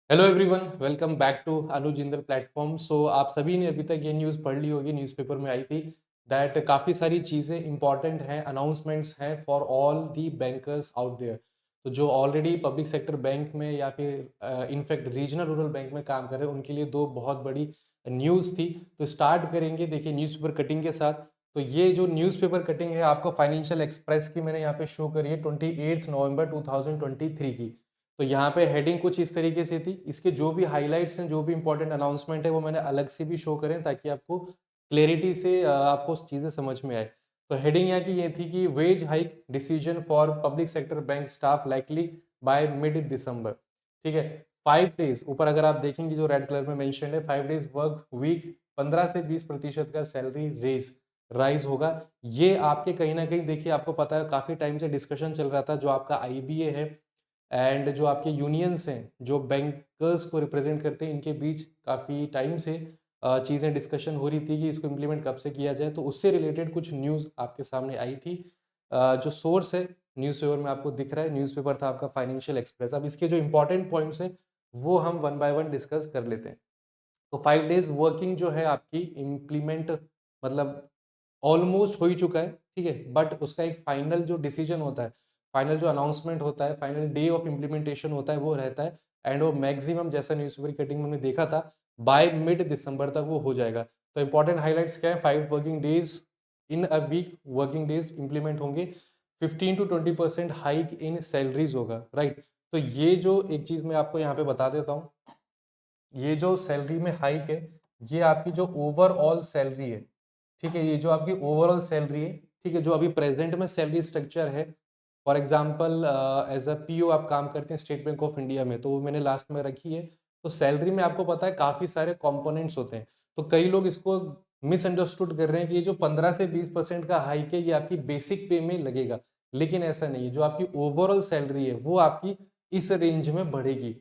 Hello everyone, welcome back to Anuj Inder platform. So आप सभी ने अभी तक ये न्यूज़ पढ़ ली होगी, न्यूज़पेपर में आई थी दैट काफ़ी सारी चीज़ें इंपॉर्टेंट हैं, अनाउंसमेंट्स हैं for all the bankers out there. तो जो ऑलरेडी पब्लिक सेक्टर बैंक में या फिर इनफैक्ट रीजनल रूरल बैंक में काम कर रहे हैं उनके लिए दो बहुत बड़ी न्यूज़ थी। तो स्टार्ट करेंगे देखिए न्यूज़पेपर कटिंग के साथ। तो ये जो न्यूज़पेपर कटिंग है आपको फाइनेंशियल एक्सप्रेस की मैंने यहाँ पे शो करी है 28 नवंबर 2023 की। तो यहाँ पे हेडिंग कुछ इस तरीके से थी। इसके जो भी हाइलाइट्स हैं, जो भी इंपॉर्टेंट अनाउंसमेंट है वो मैंने अलग से भी शो करें ताकि आपको क्लैरिटी से आपको चीज़ें समझ में आए। तो हेडिंग यहाँ की ये थी कि wage hike decision for public sector bank staff likely by mid December. ठीक है, 5 डेज ऊपर अगर आप देखेंगे जो रेड कलर में मेंशन है, 5 डेज वर्क वीक, 15 से 20% का सैलरी राइज होगा। ये आपके कहीं ना कहीं देखिए, आपको पता है काफी टाइम से डिस्कशन चल रहा था। जो आपका आईबीए है एंड जो आपके यूनियंस हैं जो बैंकर्स को रिप्रेजेंट करते हैं, इनके बीच काफ़ी टाइम से चीज़ें डिस्कशन हो रही थी कि इसको इम्प्लीमेंट कब से किया जाए। तो उससे रिलेटेड कुछ न्यूज़ आपके सामने आई थी। जो सोर्स है न्यूज़पेपर में आपको दिख रहा है, न्यूज़पेपर था आपका फाइनेंशियल एक्सप्रेस। अब इसके जो इंपॉर्टेंट पॉइंट्स हैं वो हम वन बाय वन डिस्कस कर लेते हैं। तो 5 डेज वर्किंग जो है आपकी इम्प्लीमेंट मतलब ऑलमोस्ट हो ही चुका है। ठीक है, बट उसका एक फाइनल जो डिसीजन होता है, फाइनल जो अनाउंसमेंट होता है, फाइनल डे ऑफ इम्प्लीमेंटेशन होता है वो रहता है। एंड वो मैक्सिमम जैसा न्यूज़पेपर कटिंग में हमने देखा था बाय मिड दिसंबर तक वो हो जाएगा। तो इंपॉर्टेंट हाइलाइट्स क्या है, 5 working days in a week working days implement होंगे। 15 to 20% हाइक इन सैलरीज होगा, राइट। तो ये जो एक चीज मैं आपको यहाँ पे बता देता हूँ, ये जो सैलरी में हाइक है ये आपकी जो ओवरऑल सैलरी है। ठीक है, ये जो आपकी ओवरऑल सैलरी है, ठीक है, जो अभी प्रेजेंट में सैलरी स्ट्रक्चर है। For example as a PO आप काम करते हैं स्टेट बैंक ऑफ इंडिया में, तो वो मैंने लास्ट में रखी है। तो सैलरी में आपको पता है काफी सारे कंपोनेंट्स होते हैं। तो कई लोग इसको मिसअंडरस्टूड कर रहे हैं कि ये जो 15 से 20% का हाइक है ये आपकी बेसिक पे में लगेगा, लेकिन ऐसा नहीं है। जो आपकी ओवरऑल सैलरी है वो आपकी इस रेंज में बढ़ेगी।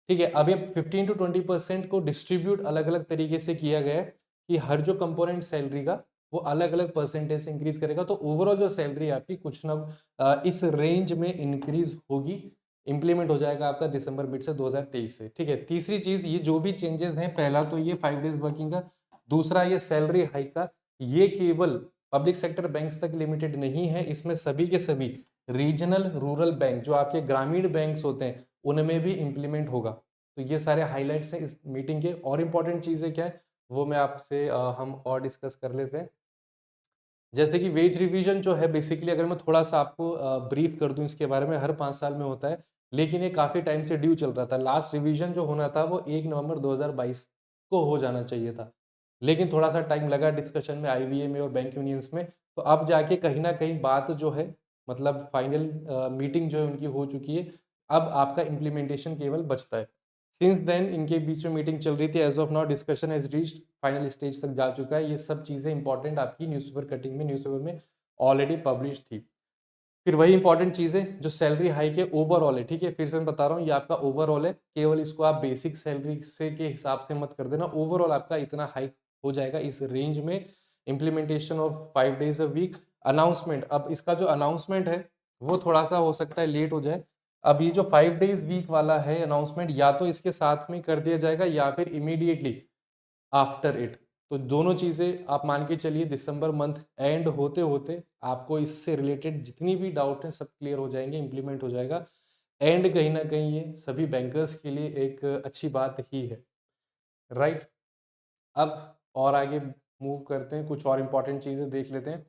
ठीक है, अब ये 15 to 20% को डिस्ट्रीब्यूट अलग अलग तरीके से किया गया है कि हर जो कंपोनेंट सैलरी का वो अलग अलग परसेंटेज से इंक्रीज करेगा। तो ओवरऑल जो सैलरी है आपकी कुछ ना इस रेंज में इंक्रीज होगी। इंप्लीमेंट हो जाएगा आपका दिसंबर मिड से 2023 से। ठीक है, तीसरी चीज, ये जो भी चेंजेस हैं, पहला तो ये 5 डेज वर्किंग का, दूसरा ये सैलरी हाइक का, ये केवल पब्लिक सेक्टर बैंक्स तक लिमिटेड नहीं है। इसमें सभी के सभी रीजनल रूरल बैंक जो आपके ग्रामीण बैंक्स होते हैं उनमें भी इंप्लीमेंट होगा। तो ये सारे हाइलाइट्स हैं इस मीटिंग के। और इंपॉर्टेंट चीज़ें क्या है वो मैं आपसे हम और डिस्कस कर लेते हैं। जैसे कि वेज रिवीजन जो है, बेसिकली अगर मैं थोड़ा सा आपको ब्रीफ कर दूं इसके बारे में, हर 5 साल में होता है, लेकिन ये काफ़ी टाइम से ड्यू चल रहा था। लास्ट रिवीजन जो होना था वो 1 नवंबर 2022 को हो जाना चाहिए था, लेकिन थोड़ा सा टाइम लगा डिस्कशन में आईबीए में और बैंक यूनियंस में। तो अब जाके कहीं ना कहीं बात जो है, मतलब फाइनल मीटिंग जो है उनकी हो चुकी है। अब आपका इम्प्लीमेंटेशन केवल बचता है। सिंस देन इनके बीच में मीटिंग चल रही थी। As of now discussion has reached final stage तक जा चुका है। ये सब चीजें इंपॉर्टेंट आपकी न्यूज़पेपर कटिंग में, न्यूज़पेपर में ऑलरेडी पब्लिश थी। फिर वही इंपॉर्टेंट चीज है जो सैलरी हाइक है ओवरऑल है। ठीक है, फिर से मैं बता रहा हूँ ये आपका ओवरऑल है, केवल इसको आप बेसिक सैलरी से के हिसाब से मत कर देना। ओवरऑल आपका इतना हाइक हो जाएगा इस रेंज में। Implementation of 5 days a week. Announcement, अब इसका जो अनाउंसमेंट है वो थोड़ा सा हो सकता है लेट हो जाए। अब ये जो 5 डेज वीक वाला है अनाउंसमेंट, या तो इसके साथ में कर दिया जाएगा या फिर इमीडिएटली आफ्टर इट। तो दोनों चीजें आप मान के चलिए, दिसंबर मंथ एंड होते होते आपको इससे रिलेटेड जितनी भी डाउट है सब क्लियर हो जाएंगे, इंप्लीमेंट हो जाएगा। एंड कहीं ना कहीं ये सभी बैंकर्स के लिए एक अच्छी बात ही है, राइट। अब और आगे मूव करते हैं, कुछ और इंपॉर्टेंट चीजें देख लेते हैं।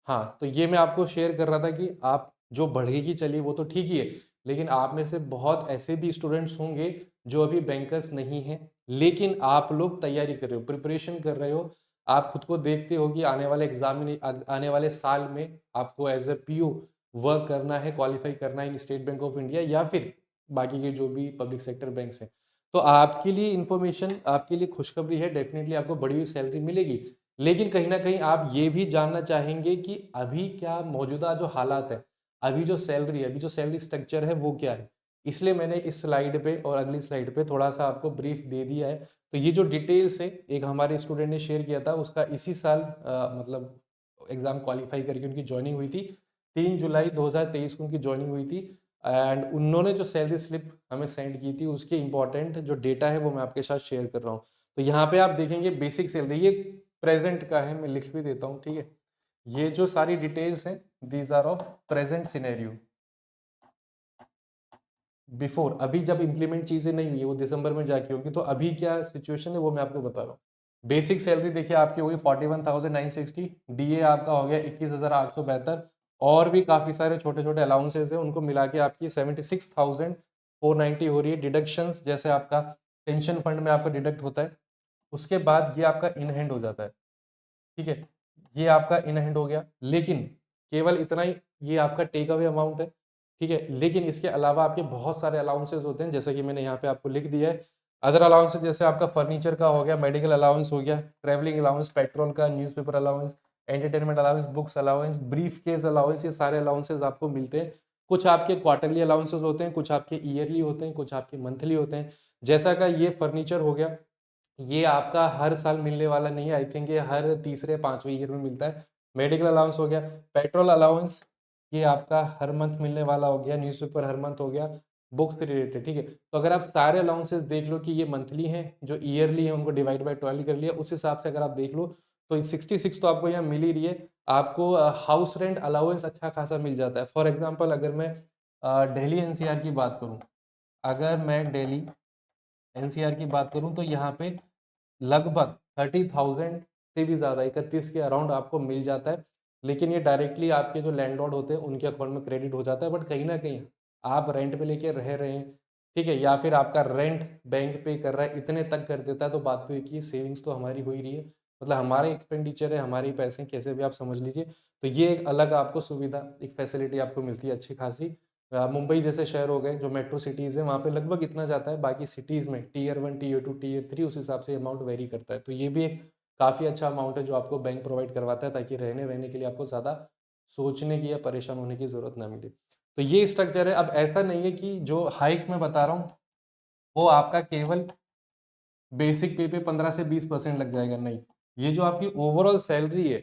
हाँ, तो ये मैं आपको शेयर कर रहा था कि आप जो बढ़ेगी चलिए वो तो ठीक ही है, लेकिन आप में से बहुत ऐसे भी स्टूडेंट्स होंगे जो अभी बैंकर्स नहीं हैं, लेकिन आप लोग तैयारी कर रहे हो, प्रिपरेशन कर रहे हो। आप खुद को देखते हो कि आने वाले एग्जाम में, आने वाले साल में आपको एज ए पीओ वर्क करना है, क्वालिफाई करना है इन स्टेट बैंक ऑफ इंडिया या फिर बाकी के जो भी पब्लिक सेक्टर बैंक्स हैं। तो आपके लिए इंफॉर्मेशन, आपके लिए खुशखबरी है, डेफिनेटली आपको बढ़ी हुई सैलरी मिलेगी। लेकिन कहीं ना कहीं आप ये भी जानना चाहेंगे कि अभी क्या मौजूदा जो हालात है, अभी जो सैलरी है, अभी जो सैलरी स्ट्रक्चर है वो क्या है। इसलिए मैंने इस स्लाइड पे और अगली स्लाइड पे थोड़ा सा आपको ब्रीफ दे दिया है। तो ये जो डिटेल्स है, एक हमारे स्टूडेंट ने शेयर किया था, उसका इसी साल मतलब एग्जाम क्वालिफाई करके उनकी ज्वाइनिंग हुई थी। 3 जुलाई 2023 को उनकी ज्वाइनिंग हुई थी। एंड उन्होंने जो सैलरी स्लिप हमें सेंड की थी उसके इम्पोर्टेंट जो डेटा है वो मैं आपके साथ शेयर कर रहा हूँ। तो यहाँ पे आप देखेंगे बेसिक सैलरी ये प्रेजेंट का है, मैं लिख भी देता हूँ, ठीक है। ये जो सारी डिटेल्स हैं these are of present scenario, before, अभी जब इंप्लीमेंट चीजें नहीं हुई है, वो दिसंबर में जाके होगी, तो अभी क्या सिचुएशन है वो मैं आपको बता रहा हूँ। बेसिक सैलरी देखिए आपकी होगी 41,960, डीए आपका हो गया 21,872, और भी काफी सारे छोटे छोटे अलाउंसेस हैं, उनको मिला के आपकी 76,490 हो रही है। डिडक्शंस जैसे आपका पेंशन फंड में आपका डिडक्ट होता है, उसके बाद ये आपका इन हैंड हो जाता है, ठीक है। ये आपका इन हैंड हो गया, लेकिन केवल इतना ही ये आपका टेक अवे अमाउंट है, ठीक है। लेकिन इसके अलावा आपके बहुत सारे अलाउंसेस होते हैं, जैसे कि मैंने यहाँ पे आपको लिख दिया है। अदर अलाउंसेस जैसे आपका फर्नीचर का हो गया, मेडिकल अलाउंस हो गया, ट्रैवलिंग अलाउंस, पेट्रोल का, newspaper allowance, entertainment allowance, books allowance, brief case allowance, ये सारे अलाउंसेस आपको मिलते हैं। कुछ आपके क्वार्टरली अलाउंसेस होते हैं, कुछ आपके ईयरली होते हैं, कुछ आपके मंथली होते हैं। जैसा का ये फर्नीचर हो गया, ये आपका हर साल मिलने वाला नहीं है, आई थिंक ये हर तीसरे पांचवें ईयर में मिलता है। मेडिकल अलाउंस हो गया, पेट्रोल अलाउंस ये आपका हर मंथ मिलने वाला हो गया, न्यूज़पेपर हर मंथ हो गया, बुक्स से रिलेटेड, ठीक है। तो अगर आप सारे अलाउंसेस देख लो कि ये मंथली हैं, जो ईयरली है उनको डिवाइड बाय 12 कर लिया, उस हिसाब से अगर आप देख लो तो 66 तो आपको यहाँ मिल ही रही है। आपको हाउस रेंट अलाउंस अच्छा खासा मिल जाता है। फॉर एग्जाम्पल अगर मैं दिल्ली एनसीआर की बात करूँ, अगर मैं दिल्ली एनसीआर की बात करूँ तो यहाँ पे लगभग 30,000 से भी ज़्यादा, 31 के अराउंड आपको मिल जाता है। लेकिन ये डायरेक्टली आपके जो लैंडलॉर्ड होते हैं उनके अकाउंट में क्रेडिट हो जाता है। बट कहीं ना कहीं आप रेंट पे लेके रह रहे हैं, ठीक है, या फिर आपका रेंट बैंक पे कर रहा है, इतने तक कर देता है, तो बात तो एक ही, सेविंग्स तो हमारी हो ही रही है। मतलब हमारे एक्सपेंडिचर है, हमारे ही पैसे हैं, कैसे भी आप समझ लीजिए। तो ये एक अलग आपको सुविधा, एक फैसिलिटी आपको मिलती है अच्छी खासी। मुंबई जैसे शहर हो गए जो मेट्रो सिटीज़ हैं, वहाँ पे लगभग इतना जाता है। बाकी सिटीज़ में टीयर 1, टीयर 2, टीयर 3 उस हिसाब से अमाउंट वेरी करता है। तो ये भी एक काफ़ी अच्छा अमाउंट है जो आपको बैंक प्रोवाइड करवाता है, ताकि रहने वहने के लिए आपको ज़्यादा सोचने की या परेशान होने की ज़रूरत ना मिले। तो ये स्ट्रक्चर है। अब ऐसा नहीं है कि जो हाइक मैं बता रहा हूँ वो आपका केवल बेसिक पे पे 15 से 20% लग जाएगा, नहीं। ये जो आपकी ओवरऑल सैलरी है,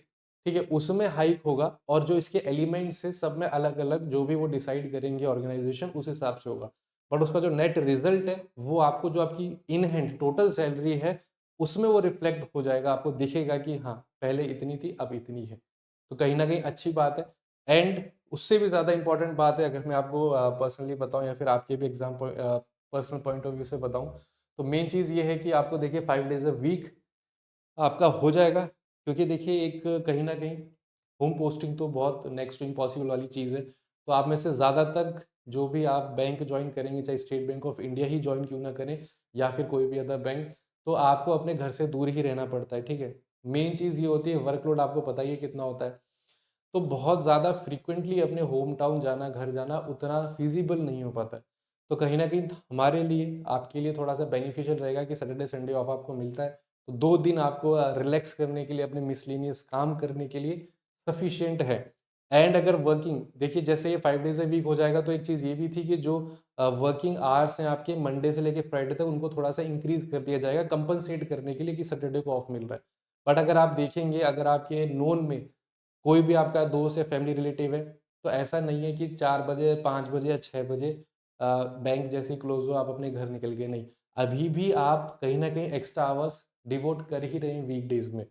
ठीक है, उसमें हाइक होगा, और जो इसके एलिमेंट्स है सब में अलग अलग, जो भी वो डिसाइड करेंगे ऑर्गेनाइजेशन उस हिसाब से होगा। बट उसका जो नेट रिजल्ट है वो आपको, जो आपकी इन हैंड टोटल सैलरी है, उसमें वो रिफ्लेक्ट हो जाएगा। आपको दिखेगा कि हाँ पहले इतनी थी अब इतनी है। तो कहीं ना कहीं अच्छी बात है। एंड उससे भी ज़्यादा इंपॉर्टेंट बात है, अगर मैं आपको पर्सनली बताऊं या फिर आपके भी exam personal point of view से बताऊं, तो मेन चीज़ ये है कि आपको देखिए 5 डेज अ वीक आपका हो जाएगा। क्योंकि देखिए एक कहीं ना कहीं होम पोस्टिंग तो बहुत नेक्स्ट टू इम्पॉसिबल वाली चीज़ है। तो आप में से ज़्यादा तक जो भी आप बैंक ज्वाइन करेंगे, चाहे state bank of India he join क्यों ना करें या फिर कोई भी अदर बैंक, तो आपको अपने घर से दूर ही रहना पड़ता है, ठीक है। मेन चीज़ ये होती है, वर्कलोड आपको पता ही है कितना होता है। तो बहुत ज़्यादा फ्रीक्वेंटली अपने होम टाउन जाना, घर जाना उतना फिजिबल नहीं हो पाता है। तो कहीं ना कहीं हमारे लिए, आपके लिए थोड़ा सा बेनिफिशियल रहेगा कि सैटरडे संडे ऑफ आपको मिलता है। तो 2 दिन आपको रिलैक्स करने के लिए, अपने मिसलिनियस काम करने के लिए सफिशियंट है। एंड अगर वर्किंग देखिए, जैसे ये 5 डेज ए वीक हो जाएगा, तो एक चीज़ ये भी थी कि जो वर्किंग आवर्स हैं आपके मंडे से लेके फ्राइडे तक, उनको थोड़ा सा इंक्रीज कर दिया जाएगा कंपनसेट करने के लिए कि सैटरडे को ऑफ मिल रहा है। बट अगर आप देखेंगे, अगर आपके नोन में कोई भी आपका दोस्त या फैमिली रिलेटिव है, तो ऐसा नहीं है कि 4 बजे, 5 बजे या 6 बजे बैंक जैसे ही क्लोज हो आप अपने घर निकल गए, नहीं। अभी भी आप कहीं ना कहीं एक्स्ट्रा आवर्स डिवोट कर ही रहे हैं वीकडेज में।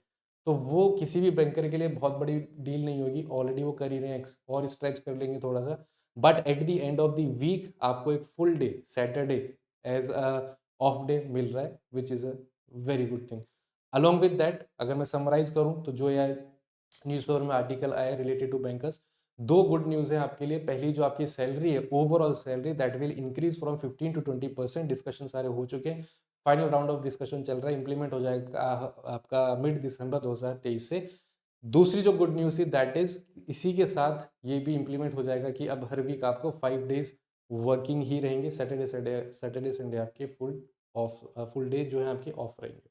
तो वो किसी भी बैंकर के लिए बहुत बड़ी डील नहीं होगी, ऑलरेडी वो कर ही रहे हैं, और स्ट्रेच कर लेंगे थोड़ा सा। But at the end of the week आपको एक full day Saturday as a off day मिल रहा है, which is a very good thing. Along with that, अगर मैं समराइज करूं, तो जो ये न्यूज़पेपर में आर्टिकल आया related to bankers, 2 good news है आपके लिए। पहली, जो आपकी सैलरी है, overall salary that will increase from 15 to 20%। Discussion सारे हो चुके हैं, फाइनल राउंड ऑफ डिस्कशन चल रहा है, इंप्लीमेंट हो जाएगा आपका मिड दिसंबर 2023 से। दूसरी जो गुड न्यूज़ थी, दैट इज इसी के साथ ये भी इंप्लीमेंट हो जाएगा कि अब हर वीक आपको 5 डेज वर्किंग ही रहेंगे। सैटरडे संडे आपके फुल डे जो है आपके ऑफ रहेंगे,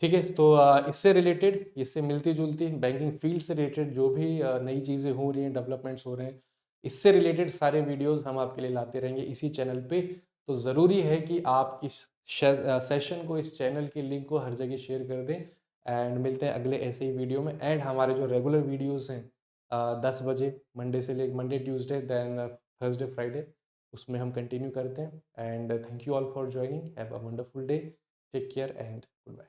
ठीक है। तो इससे रिलेटेड, इससे मिलती जुलती बैंकिंग फील्ड से रिलेटेड जो भी नई चीज़ें हो रही हैं, डेवलपमेंट्स हो रहे हैं, इससे रिलेटेड सारे वीडियोस हम आपके लिए लाते रहेंगे इसी चैनल पे। तो ज़रूरी है कि आप इस सेशन को, इस चैनल के लिंक को हर जगह शेयर कर दें। एंड मिलते हैं अगले ऐसे ही वीडियो में। एंड हमारे जो रेगुलर वीडियोज़ हैं 10 बजे मंडे से ले, Monday Tuesday, then Thursday Friday, उसमें हम कंटिन्यू करते हैं। And thank you all for joining, have a wonderful day, take care and good bye.